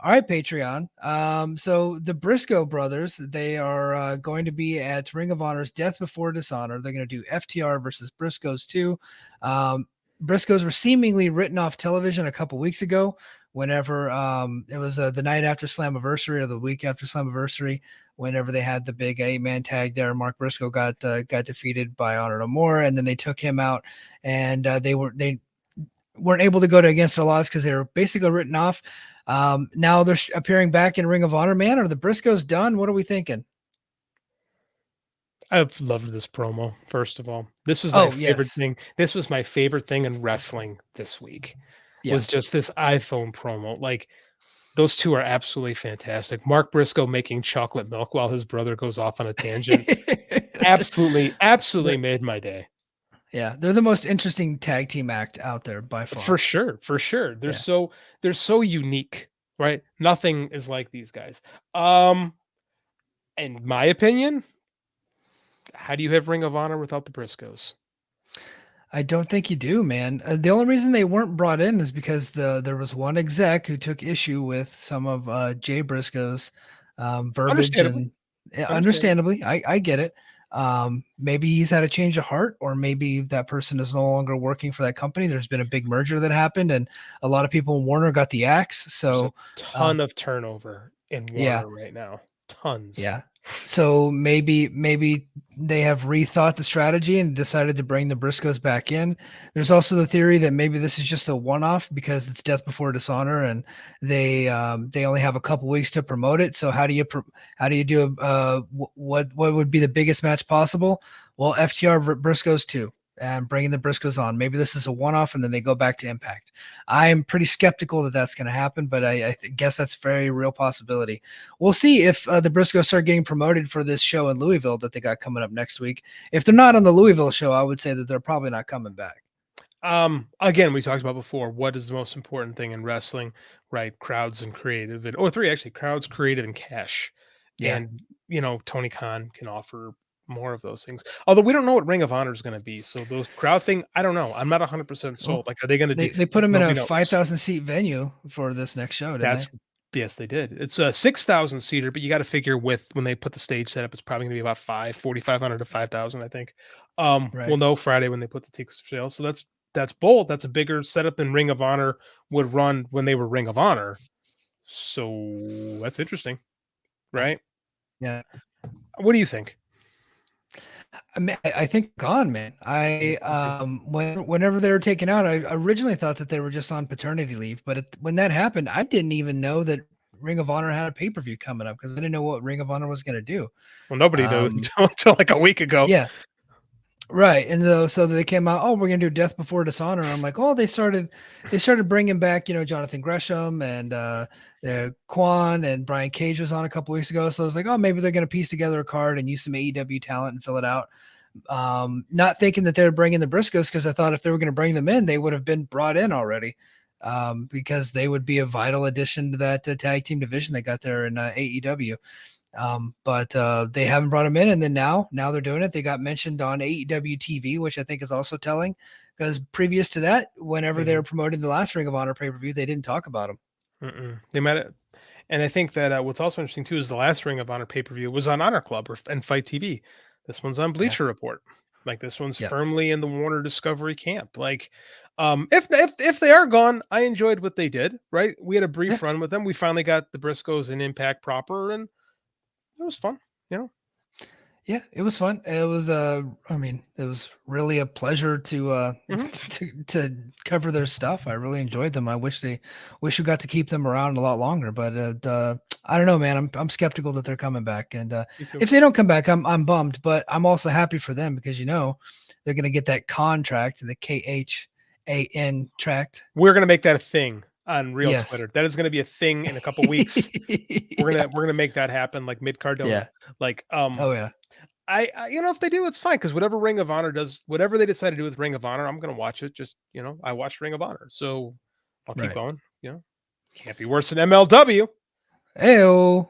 All right, Patreon. So the Briscoe brothers, they are going to be at Ring of Honor's Death Before Dishonor. They're going to do FTR versus Briscoes 2. Briscoes were seemingly written off television a couple weeks ago whenever it was the night after Slammiversary or the week after Slammiversary, whenever they had the big 8-man tag there. Mark Briscoe got defeated by Honor No More, and then they took him out, and they weren't able to go to Against the Laws because they were basically written off. Now they're appearing back in Ring of Honor. Man, are the Briscoes done? What are we thinking? I've loved this promo. First of all, this was my Oh, favorite yes. thing. This was my favorite thing in wrestling this week. Yeah. Was just this iPhone promo. Like those two are absolutely fantastic. Mark Briscoe making chocolate milk while his brother goes off on a tangent. Absolutely They're, made my day. yeah, they're the most interesting tag team act out there by For far. sure, for sure. Yeah. They're so unique, right? Nothing is like these guys. Um, in my opinion, how do you have Ring of Honor without the Briscoes? I don't think you do, man. The only reason they weren't brought in is because there was one exec who took issue with some of Jay Briscoe's verbiage, Understandably, and understandably. understandably, I get it. Maybe he's had a change of heart, or maybe that person is no longer working for that company. There's been a big merger that happened, and a lot of people in Warner got the axe. There's a So, ton of turnover in yeah, Warner right now. Tons. yeah. So maybe they have rethought the strategy and decided to bring the Briscoes back in. There's also the theory that maybe this is just a one-off because it's Death Before Dishonor, and they only have a couple weeks to promote it. So how do you do what would be the biggest match possible? Well, FTR Briscoes 2, and bringing the Briscoes on. Maybe this is a one-off and then they go back to Impact. I'm pretty skeptical that that's going to happen, but I guess that's a very real possibility. We'll see if the Briscoes start getting promoted for this show in Louisville that they got coming up next week. If they're not on the Louisville show, I would say that they're probably not coming back. Again, we talked about before, what is the most important thing in wrestling, right? Crowds and creative, and or three actually, crowds, creative, and cash. Yeah. And Tony Khan can offer more of those things. Although we don't know what Ring of Honor is going to be, so those crowd thing, I don't know. I'm not 100% Well, sold. Like, are they going to do? they put them in a Nobody knows. 5,000 seat venue for this next show, didn't That's they? Yes, they did. It's a 6,000 seater, but you got to figure with when they put the stage setup, it's probably going to be about 4,500 to 5,000, I think. We'll Right. know Friday when they put the tickets for sale. So that's bold. That's a bigger setup than Ring of Honor would run when they were Ring of Honor. So that's interesting, Yeah. right? Yeah. What do you think? I mean, I think gone, man. Yeah, I me too. whenever they were taken out, I originally thought that they were just on paternity leave, but when that happened, I didn't even know that Ring of Honor had a pay-per-view coming up because I didn't know what Ring of Honor was going to do. Well, nobody knew Um, until like a week ago. yeah, right. And so they came out, oh, we're gonna do Death Before Dishonor. I'm like, oh, they started bringing back, Jonathan Gresham and Quan, and Brian Cage was on a couple weeks ago. So I was like, oh, maybe they're gonna piece together a card and use some AEW talent and fill it out. Not thinking that they're bringing the Briscoes, because I thought if they were going to bring them in, they would have been brought in already, because they would be a vital addition to that tag team division they got there in AEW. But they haven't brought them in, and then now they're doing it. They got mentioned on AEW TV, which I think is also telling, because previous to that, whenever they were promoting the last Ring of Honor pay-per-view, they didn't talk about them. They might have, and I think that what's also interesting too is the last Ring of Honor pay per view was on Honor Club and Fight TV. This one's on Yeah. Bleacher Report. Like this one's Yeah. firmly in the Warner Discovery camp. Like, if they are gone, I enjoyed what they did. Right, we had a Yeah. brief run with them. We finally got the Briscoes in Impact proper, and it was fun. You know, Yeah, it was fun. It was I mean, it was really a pleasure to Mhm. to cover their stuff. I really enjoyed them. I wish we got to keep them around a lot longer, but I don't know, man. I'm skeptical that they're coming back. And Me too. if they don't come back, I'm bummed, but I'm also happy for them because they're going to get that contract, the KHAN tract. We're gonna make that a thing on real Yes. Twitter. That is gonna be a thing in a couple weeks. We're Yeah. gonna we're gonna make that happen like mid Cardona. Yeah. Like Oh yeah. I if they do, it's fine because whatever Ring of Honor does, whatever they decide to do with Ring of Honor, I'm gonna watch it. Just I watched Ring of Honor, so I'll keep Right. going. Can't be worse than MLW. Heyo.